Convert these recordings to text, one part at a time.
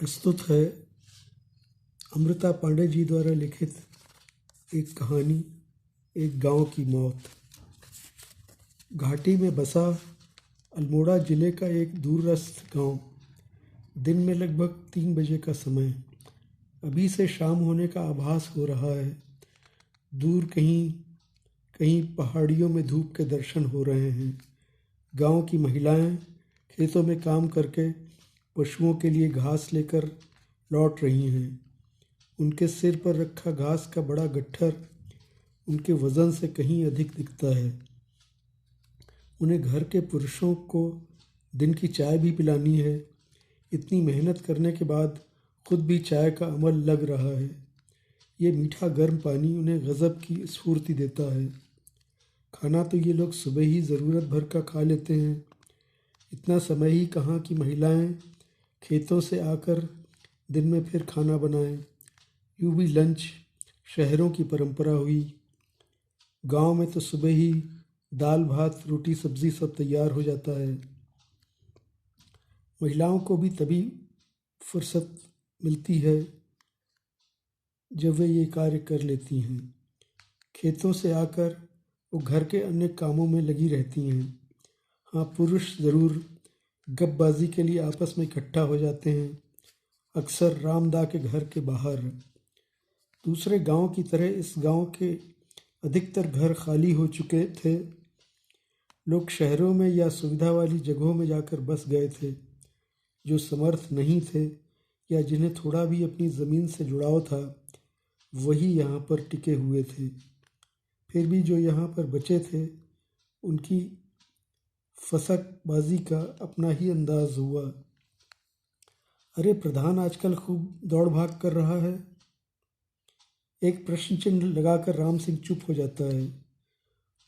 प्रस्तुत है अमृता पांडे जी द्वारा लिखित एक कहानी, एक गांव की मौत। घाटी में बसा अल्मोड़ा जिले का एक दूरस्थ गांव। दिन में लगभग 3 बजे का समय। अभी से शाम होने का आभास हो रहा है। दूर कहीं कहीं पहाड़ियों में धूप के दर्शन हो रहे हैं। गांव की महिलाएं खेतों में काम करके पशुओं के लिए घास लेकर लौट रही हैं। उनके सिर पर रखा घास का बड़ा गट्ठर उनके वज़न से कहीं अधिक दिखता है। उन्हें घर के पुरुषों को दिन की चाय भी पिलानी है। इतनी मेहनत करने के बाद खुद भी चाय का अमल लग रहा है। ये मीठा गर्म पानी उन्हें गज़ब की स्फूर्ति देता है। खाना तो ये लोग सुबह ही ज़रूरत भर का खा लेते हैं। इतना समय ही कहाँ कि महिलाएं खेतों से आकर दिन में फिर खाना बनाएं। यूँ भी लंच शहरों की परंपरा हुई। गांव में तो सुबह ही दाल भात रोटी सब्जी सब तैयार हो जाता है। महिलाओं को भी तभी फुर्सत मिलती है जब वे ये कार्य कर लेती हैं। खेतों से आकर वो घर के अन्य कामों में लगी रहती हैं। हाँ, पुरुष ज़रूर गपबाजी के लिए आपस में इकट्ठा हो जाते हैं, अक्सर रामदा के घर के बाहर। दूसरे गांव की तरह इस गांव के अधिकतर घर खाली हो चुके थे। लोग शहरों में या सुविधा वाली जगहों में जाकर बस गए थे। जो समर्थ नहीं थे या जिन्हें थोड़ा भी अपनी ज़मीन से जुड़ाव था, वही यहाँ पर टिके हुए थे। फिर भी जो यहाँ पर बचे थे, उनकी फसकबाजी का अपना ही अंदाज हुआ। अरे, प्रधान आजकल खूब दौड़ भाग कर रहा है। एक प्रश्न चिन्ह लगाकर राम सिंह चुप हो जाता है।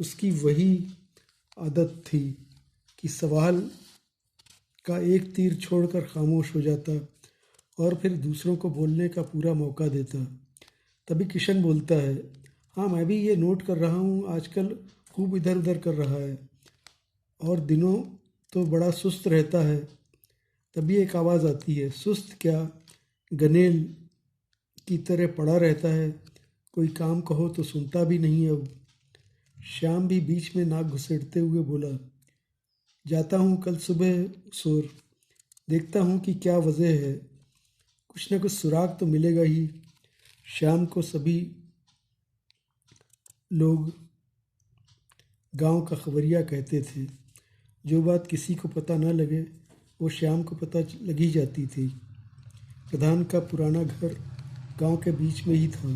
उसकी वही आदत थी कि सवाल का एक तीर छोड़कर खामोश हो जाता और फिर दूसरों को बोलने का पूरा मौका देता। तभी किशन बोलता है, हाँ, मैं भी ये नोट कर रहा हूँ, आजकल खूब इधर उधर कर रहा है और दिनों तो बड़ा सुस्त रहता है। तभी एक आवाज़ आती है, सुस्त क्या, गनेल की तरह पड़ा रहता है, कोई काम कहो तो सुनता भी नहीं। अब श्याम भी बीच में नाक घुसेड़ते हुए बोला, जाता हूँ कल सुबह सोर, देखता हूँ कि क्या वजह है, कुछ न कुछ सुराग तो मिलेगा ही। श्याम को सभी लोग गांव का खबरिया कहते थे। जो बात किसी को पता न लगे वो श्याम को पता लगी जाती थी। प्रधान का पुराना घर गांव के बीच में ही था,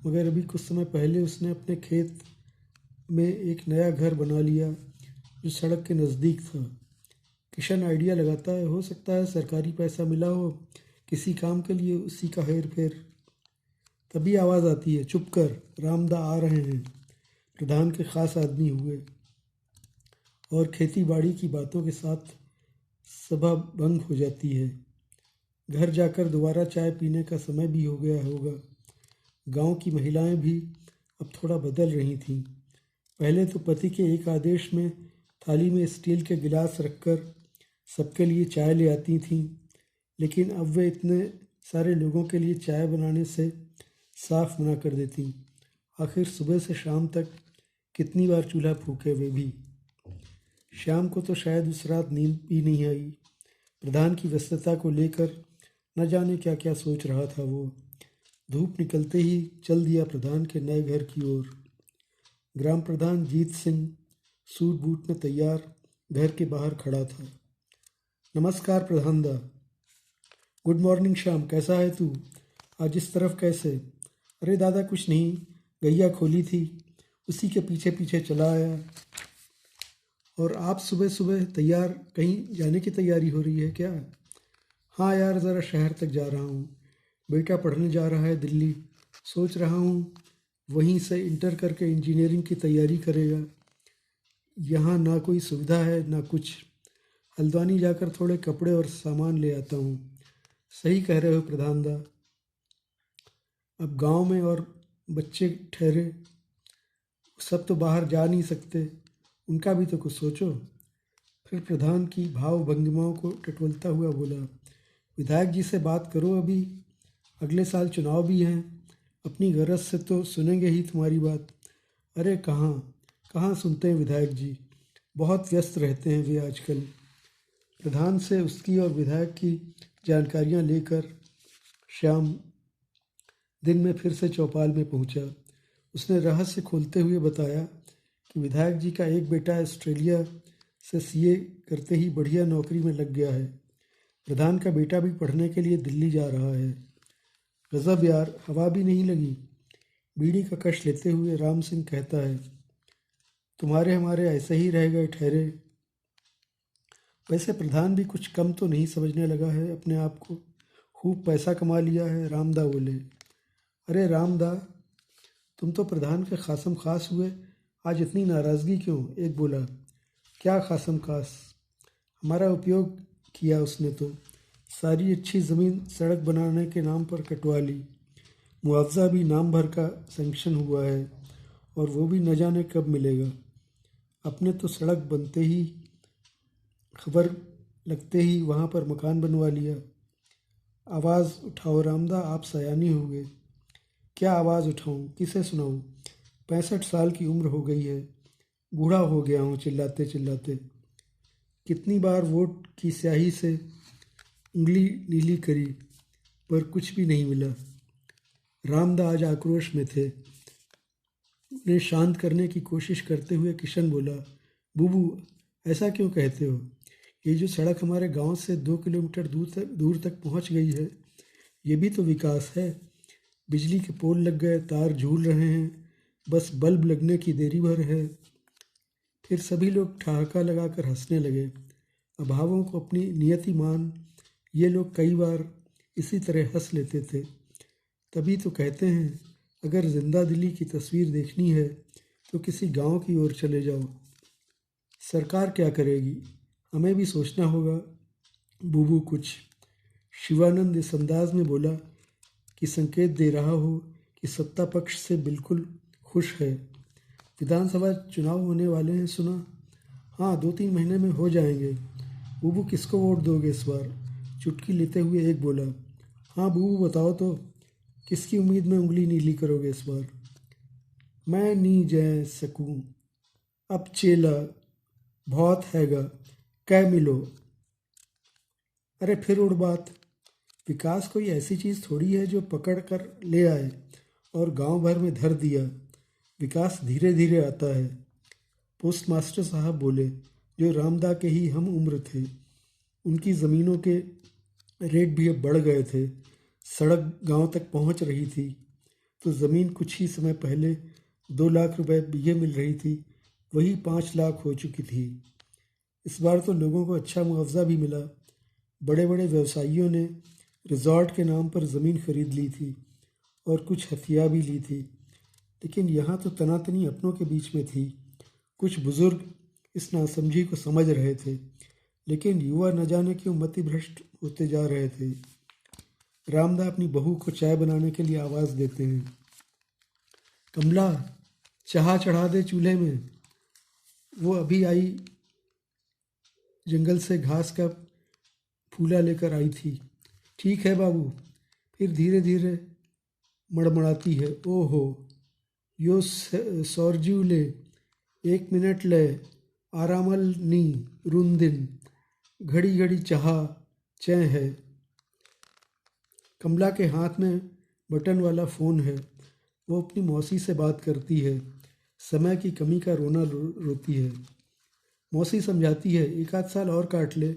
मगर अभी कुछ समय पहले उसने अपने खेत में एक नया घर बना लिया जो सड़क के नज़दीक था। किशन आइडिया लगाता है, हो सकता है सरकारी पैसा मिला हो किसी काम के लिए, उसी का हेर फेर। तभी आवाज़ आती है, चुप कर, रामदा आ रहे हैं। प्रधान के ख़ास आदमी हुए और खेती बाड़ी की बातों के साथ सभा भंग हो जाती है। घर जाकर दोबारा चाय पीने का समय भी हो गया होगा। गांव की महिलाएं भी अब थोड़ा बदल रही थीं। पहले तो पति के एक आदेश में थाली में स्टील के गिलास रखकर सबके लिए चाय ले आती थीं, लेकिन अब वे इतने सारे लोगों के लिए चाय बनाने से साफ मना कर देती। आखिर सुबह से शाम तक कितनी बार चूल्हा फूके वे भी। शाम को तो शायद उस रात नींद भी नहीं आई। प्रधान की व्यस्तता को लेकर न जाने क्या क्या सोच रहा था वो। धूप निकलते ही चल दिया प्रधान के नए घर की ओर। ग्राम प्रधान जीत सिंह सूट बूट में तैयार घर के बाहर खड़ा था। नमस्कार प्रधानदा। गुड मॉर्निंग श्याम, कैसा है तू? आज इस तरफ कैसे? अरे दादा, कुछ नहीं, गैया खोली थी, उसी के पीछे पीछे चला आया। और आप सुबह सुबह तैयार, कहीं जाने की तैयारी हो रही है क्या? हाँ यार, ज़रा शहर तक जा रहा हूँ। बेटा पढ़ने जा रहा है दिल्ली। सोच रहा हूँ वहीं से इंटर करके इंजीनियरिंग की तैयारी करेगा। यहाँ ना कोई सुविधा है ना कुछ। हल्द्वानी जाकर थोड़े कपड़े और सामान ले आता हूँ। सही कह रहे हो प्रधानदा। अब गांव में और बच्चे ठहरे, सब तो बाहर जा नहीं सकते, उनका भी तो कुछ सोचो। फिर प्रधान की भाव भंगिमाओं को टटोलता हुआ बोला, विधायक जी से बात करो, अभी अगले साल चुनाव भी हैं, अपनी गरज से तो सुनेंगे ही तुम्हारी बात। अरे कहाँ कहाँ सुनते हैं विधायक जी, बहुत व्यस्त रहते हैं वे आजकल। प्रधान से उसकी और विधायक की जानकारियां लेकर श्याम दिन में फिर से चौपाल में पहुंचा। उसने रहस्य खोलते हुए बताया कि विधायक जी का एक बेटा ऑस्ट्रेलिया से सीए करते ही बढ़िया नौकरी में लग गया है। प्रधान का बेटा भी पढ़ने के लिए दिल्ली जा रहा है। गजब यार, हवा भी नहीं लगी। बीड़ी का कश लेते हुए राम सिंह कहता है, तुम्हारे हमारे ऐसे ही रह गए ठहरे। वैसे प्रधान भी कुछ कम तो नहीं समझने लगा है अपने आप को, खूब पैसा कमा लिया है। रामदा बोले, अरे रामदा, तुम तो प्रधान के खासम खास हुए, आज इतनी नाराज़गी क्यों? एक बोला, क्या खासम खास, हमारा उपयोग किया उसने तो, सारी अच्छी ज़मीन सड़क बनाने के नाम पर कटवा ली। मुआवजा भी नाम भर का सैंक्शन हुआ है और वो भी न जाने कब मिलेगा। अपने तो सड़क बनते ही, खबर लगते ही वहाँ पर मकान बनवा लिया। आवाज़ उठाओ रामदा, आप सयानी हो गए। क्या आवाज़ उठाऊं, किसे सुनाऊं? 65 साल की उम्र हो गई है, बूढ़ा हो गया हूँ चिल्लाते चिल्लाते। कितनी बार वोट की स्याही से उंगली नीली करी पर कुछ भी नहीं मिला। रामदा आज आक्रोश में थे। उन्हें शांत करने की कोशिश करते हुए किशन बोला, बूबू ऐसा क्यों कहते हो? ये जो सड़क हमारे गांव से 2 किलोमीटर दूर तक पहुंच गई है, ये भी तो विकास है। बिजली के पोल लग गए, तार झूल रहे हैं, बस बल्ब लगने की देरी भर है। फिर सभी लोग ठहाका लगाकर हंसने लगे। अभावों को अपनी नियति मान ये लोग कई बार इसी तरह हंस लेते थे। तभी तो कहते हैं, अगर जिंदा दिली की तस्वीर देखनी है तो किसी गांव की ओर चले जाओ। सरकार क्या करेगी, हमें भी सोचना होगा। बूबू कुछ शिवानंद इस अंदाज में बोला कि संकेत दे रहा हो कि सत्ता पक्ष से बिल्कुल खुश है। विधानसभा चुनाव होने वाले हैं सुना? हाँ, 2-3 महीने में हो जाएंगे। बूबू किसको वोट दोगे इस बार? चुटकी लेते हुए एक बोला, हाँ बूबू बताओ तो, किसकी उम्मीद में उंगली नीली करोगे इस बार? मैं नी जय सकूं अब चेला बहुत हैगा, कै मिलो। अरे फिर उड़ बात। विकास कोई ऐसी चीज़ थोड़ी है जो पकड़ कर ले आए और गांव भर में धर दिया। विकास धीरे धीरे आता है। पोस्ट मास्टर साहब बोले, जो रामदा के ही हम उम्र थे। उनकी ज़मीनों के रेट भी अब बढ़ गए थे। सड़क गांव तक पहुंच रही थी तो ज़मीन कुछ ही समय पहले 2 लाख रुपए बीघे मिल रही थी, वही 5 लाख हो चुकी थी। इस बार तो लोगों को अच्छा मुआवजा भी मिला। बड़े बड़े व्यवसायियों ने रिजॉर्ट के नाम पर ज़मीन खरीद ली थी और कुछ हथिया भी ली थी। लेकिन यहाँ तो तनातनी अपनों के बीच में थी। कुछ बुजुर्ग इस नासमझी को समझ रहे थे, लेकिन युवा न जाने क्यों मतिभ्रष्ट होते जा रहे थे। रामदा अपनी बहू को चाय बनाने के लिए आवाज़ देते हैं, कमला चाह चढ़ा दे चूल्हे में। वो अभी आई, जंगल से घास का फूला लेकर आई थी। ठीक है बाबू। फिर धीरे धीरे मड़मड़ाती है, ओहो यो सौरजीव ले, 1 मिनट ले, आरामल नी रुंदिन, घड़ी घड़ी चाह चै है। कमला के हाथ में बटन वाला फ़ोन है। वो अपनी मौसी से बात करती है। समय की कमी का रोना रोती है। मौसी समझाती है, 1 आध साल और काट ले,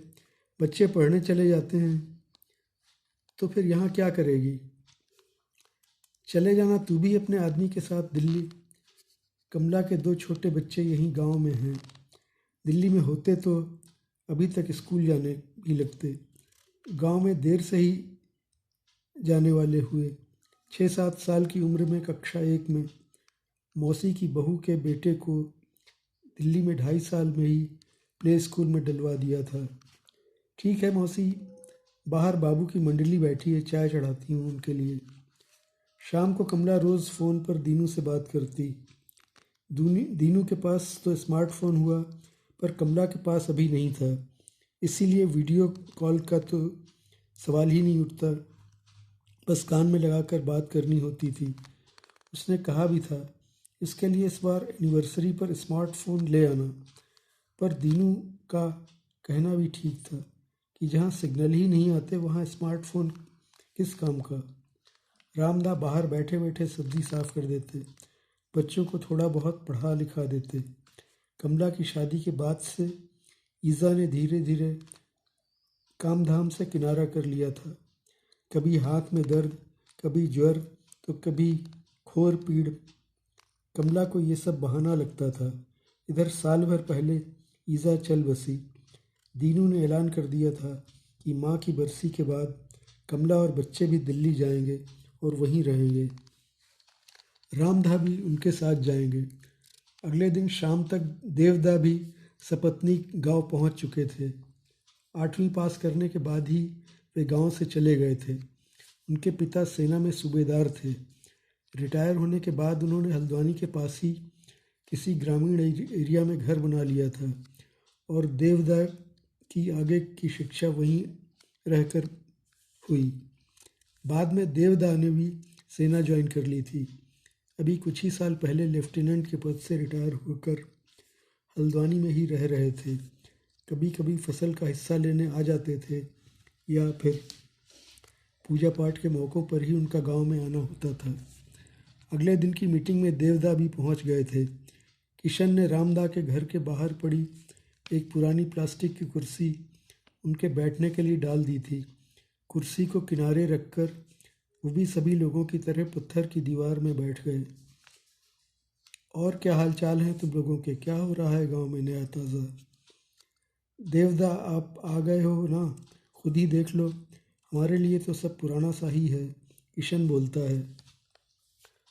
बच्चे पढ़ने चले जाते हैं तो फिर यहाँ क्या करेगी? चले जाना तू भी अपने आदमी के साथ दिल्ली। कमला के 2 छोटे बच्चे यहीं गांव में हैं। दिल्ली में होते तो अभी तक स्कूल जाने भी लगते। गांव में देर से ही जाने वाले हुए। 6-7 साल की उम्र में कक्षा 1 में। मौसी की बहू के बेटे को दिल्ली में 2.5 साल में ही प्ले स्कूल में डलवा दिया था। ठीक है मौसी, बाहर बाबू की मंडली बैठी है, चाय चढ़ाती हूँ उनके लिए। शाम को कमला रोज़ फ़ोन पर दीनू से बात करती। दीनू के पास तो स्मार्टफोन हुआ, पर कमला के पास अभी नहीं था। इसीलिए वीडियो कॉल का तो सवाल ही नहीं उठता, बस कान में लगाकर बात करनी होती थी। उसने कहा भी था इसके लिए इस बार एनिवर्सरी पर स्मार्टफोन ले आना, पर दीनू का कहना भी ठीक था कि जहाँ सिग्नल ही नहीं आते वहाँ स्मार्टफोन किस काम का। रामदा बाहर बैठे बैठे सब्जी साफ कर देते, बच्चों को थोड़ा बहुत पढ़ा लिखा देते। कमला की शादी के बाद से ईज़ा ने धीरे धीरे काम धाम से किनारा कर लिया था। कभी हाथ में दर्द, कभी ज्वर, तो कभी खोर पीड़। कमला को ये सब बहाना लगता था। इधर साल भर पहले ईज़ा चल बसी। दीनू ने ऐलान कर दिया था कि माँ की बरसी के बाद कमला और बच्चे भी दिल्ली जाएंगे और वहीं रहेंगे। रामदा भी उनके साथ जाएंगे। अगले दिन शाम तक देवदा भी सपत्नी गांव पहुंच चुके थे। 8वीं पास करने के बाद ही वे गांव से चले गए थे। उनके पिता सेना में सूबेदार थे। रिटायर होने के बाद उन्होंने हल्द्वानी के पास ही किसी ग्रामीण एरिया में घर बना लिया था और देवदा की आगे की शिक्षा वहीं रहकर हुई। बाद में देवदा ने भी सेना ज्वाइन कर ली थी। अभी कुछ ही साल पहले लेफ्टिनेंट के पद से रिटायर होकर हल्द्वानी में ही रह रहे थे। कभी कभी फसल का हिस्सा लेने आ जाते थे या फिर पूजा पाठ के मौक़ों पर ही उनका गांव में आना होता था। अगले दिन की मीटिंग में देवदा भी पहुंच गए थे। किशन ने रामदा के घर के बाहर पड़ी एक पुरानी प्लास्टिक की कुर्सी उनके बैठने के लिए डाल दी थी। कुर्सी को किनारे रखकर वो भी सभी लोगों की तरह पत्थर की दीवार में बैठ गए। और क्या हाल चाल है तुम लोगों के? क्या हो रहा है गांव में नया ताज़ा? देवदा आप आ गए हो ना, खुद ही देख लो, हमारे लिए तो सब पुराना सा ही है, किशन बोलता है।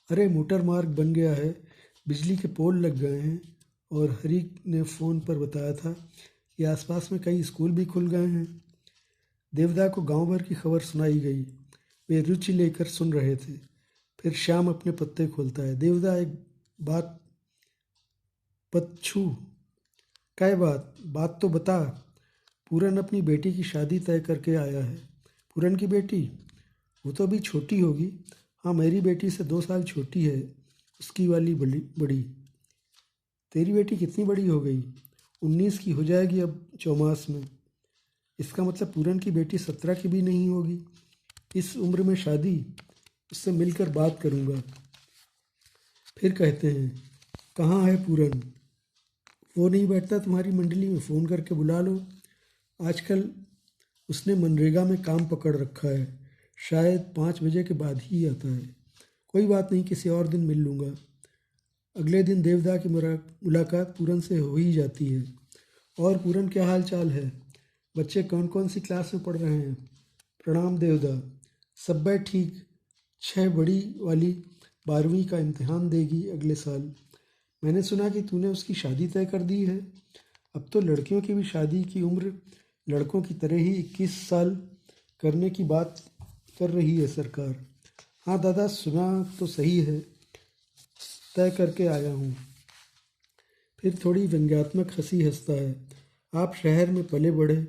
अरे मोटर मार्ग बन गया है, बिजली के पोल लग गए हैं और हरी ने फ़ोन पर बताया था कि आसपास में कई स्कूल भी खुल गए हैं। देवदा को गांव भर की खबर सुनाई गई। वे रुचि लेकर सुन रहे थे। फिर श्याम अपने पत्ते खोलता है। देवदा एक बात पच्छू, क्या बात तो बता। पूरन अपनी बेटी की शादी तय करके आया है। पूरन की बेटी? वो तो अभी छोटी होगी। हाँ, मेरी बेटी से 2 साल छोटी है, उसकी वाली बड़ी। तेरी बेटी कितनी बड़ी हो गई? 19 की हो जाएगी अब चौमास में। इसका मतलब पूरन की बेटी 17 की भी नहीं होगी। इस उम्र में शादी? उससे मिलकर बात करूँगा। फिर कहते हैं, कहाँ है पूरन? वो नहीं बैठता तुम्हारी मंडली में? फ़ोन करके बुला लो। आजकल उसने मनरेगा में काम पकड़ रखा है, शायद 5 बजे के बाद ही आता है। कोई बात नहीं, किसी और दिन मिल लूँगा। अगले दिन देवदा की मुलाकात पूरन से हो ही जाती है। और पूरन, क्या हाल चाल है? बच्चे कौन कौन सी क्लास में पढ़ रहे हैं? प्रणाम देवदा, सब बैठ ठीक। 6 बड़ी वाली 12वीं का इम्तिहान देगी अगले साल। मैंने सुना कि तूने उसकी शादी तय कर दी है। अब तो लड़कियों की भी शादी की उम्र लड़कों की तरह ही 21 साल करने की बात कर रही है सरकार। हाँ दादा, सुना तो सही है, तय करके आया हूँ। फिर थोड़ी व्यंग्यात्मक हंसी हंसता है। आप शहर में पले बढ़े,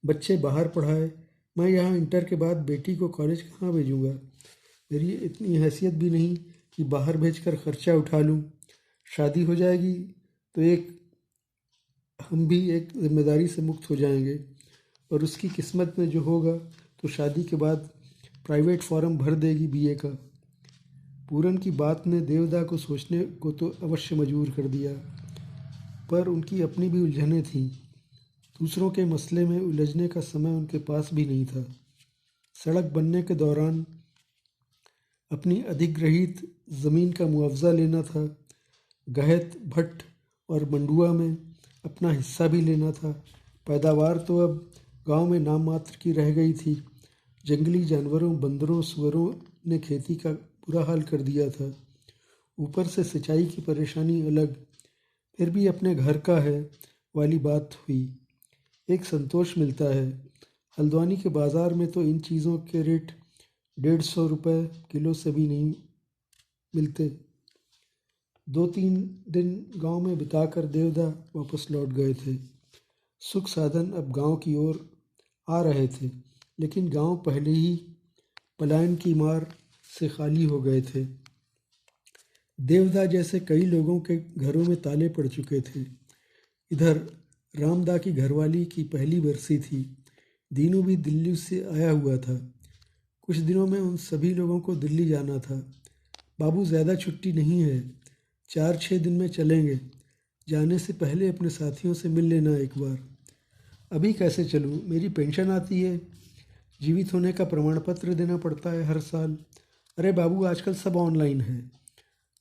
बच्चे बाहर पढ़ाए, मैं यहाँ इंटर के बाद बेटी को कॉलेज कहाँ भेजूँगा? मेरी इतनी हैसियत भी नहीं कि बाहर भेजकर खर्चा उठा लूँ। शादी हो जाएगी तो हम भी एक जिम्मेदारी से मुक्त हो जाएंगे और उसकी किस्मत में जो होगा तो शादी के बाद प्राइवेट फॉर्म भर देगी बीए का। पूरन की बात ने देवदा को सोचने को तो अवश्य मजबूर कर दिया, पर उनकी अपनी भी उलझनें थीं। दूसरों के मसले में उलझने का समय उनके पास भी नहीं था। सड़क बनने के दौरान अपनी अधिग्रहित ज़मीन का मुआवजा लेना था। गहत, भट्ट और मंडुआ में अपना हिस्सा भी लेना था। पैदावार तो अब गांव में नाम मात्र की रह गई थी। जंगली जानवरों, बंदरों, सुअरों ने खेती का बुरा हाल कर दिया था। ऊपर से सिंचाई की परेशानी अलग। फिर भी अपने घर का है वाली बात हुई। एक संतोष मिलता है। हल्द्वानी के बाज़ार में तो इन चीज़ों के रेट 150 रुपये किलो से भी नहीं मिलते। 2-3 दिन गांव में बिताकर देवदा वापस लौट गए थे। सुख साधन अब गांव की ओर आ रहे थे। लेकिन गांव पहले ही पलायन की मार से खाली हो गए थे। देवदा जैसे कई लोगों के घरों में ताले पड़ चुके थे। इधर रामदा की घरवाली की पहली बरसी थी। दीनू भी दिल्ली से आया हुआ था। कुछ दिनों में उन सभी लोगों को दिल्ली जाना था। बाबू ज़्यादा छुट्टी नहीं है, 4-6 दिन में चलेंगे। जाने से पहले अपने साथियों से मिल लेना एक बार। अभी कैसे चलूँ? मेरी पेंशन आती है, जीवित होने का प्रमाण पत्र देना पड़ता है हर साल। अरे बाबू, आजकल सब ऑनलाइन है।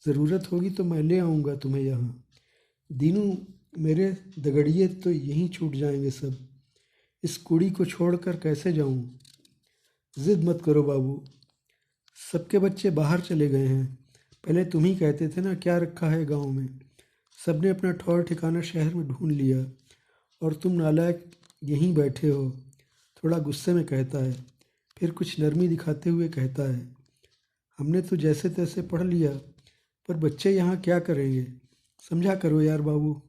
ज़रूरत होगी तो मैं ले आऊँगा तुम्हें यहाँ। दीनू, मेरे दगड़िए तो यहीं छूट जाएंगे सब। इस कुड़ी को छोड़कर कैसे जाऊँ? ज़िद मत करो बाबू, सबके बच्चे बाहर चले गए हैं। पहले तुम ही कहते थे ना क्या रखा है गांव में। सबने अपना ठौर ठिकाना शहर में ढूंढ लिया और तुम नालायक यहीं बैठे हो। थोड़ा गुस्से में कहता है, फिर कुछ नरमी दिखाते हुए कहता है, हमने तो जैसे तैसे पढ़ लिया, पर बच्चे यहाँ क्या करेंगे? समझा करो यार बाबू।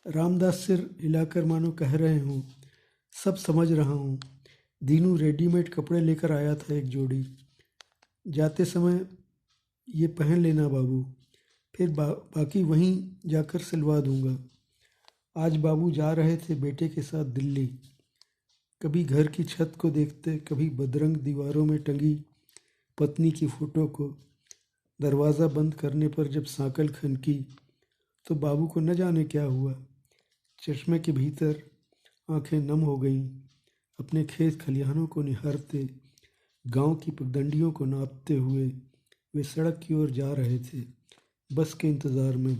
रामदास सिर हिलाकर मानो कह रहे हों, सब समझ रहा हूँ। दीनू रेडीमेड कपड़े लेकर आया था एक जोड़ी। जाते समय ये पहन लेना बाबू, फिर बाकी वहीं जाकर सिलवा दूंगा। आज बाबू जा रहे थे बेटे के साथ दिल्ली। कभी घर की छत को देखते, कभी बदरंग दीवारों में टंगी पत्नी की फ़ोटो को। दरवाज़ा बंद करने पर जब सांकल खनकी तो बाबू को न जाने क्या हुआ। चश्मे के भीतर आंखें नम हो गईं। अपने खेत खलिहानों को निहारते, गांव की पगडंडियों को नापते हुए वे सड़क की ओर जा रहे थे, बस के इंतज़ार में,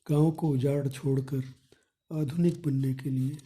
गांव को उजाड़ छोड़कर आधुनिक बनने के लिए।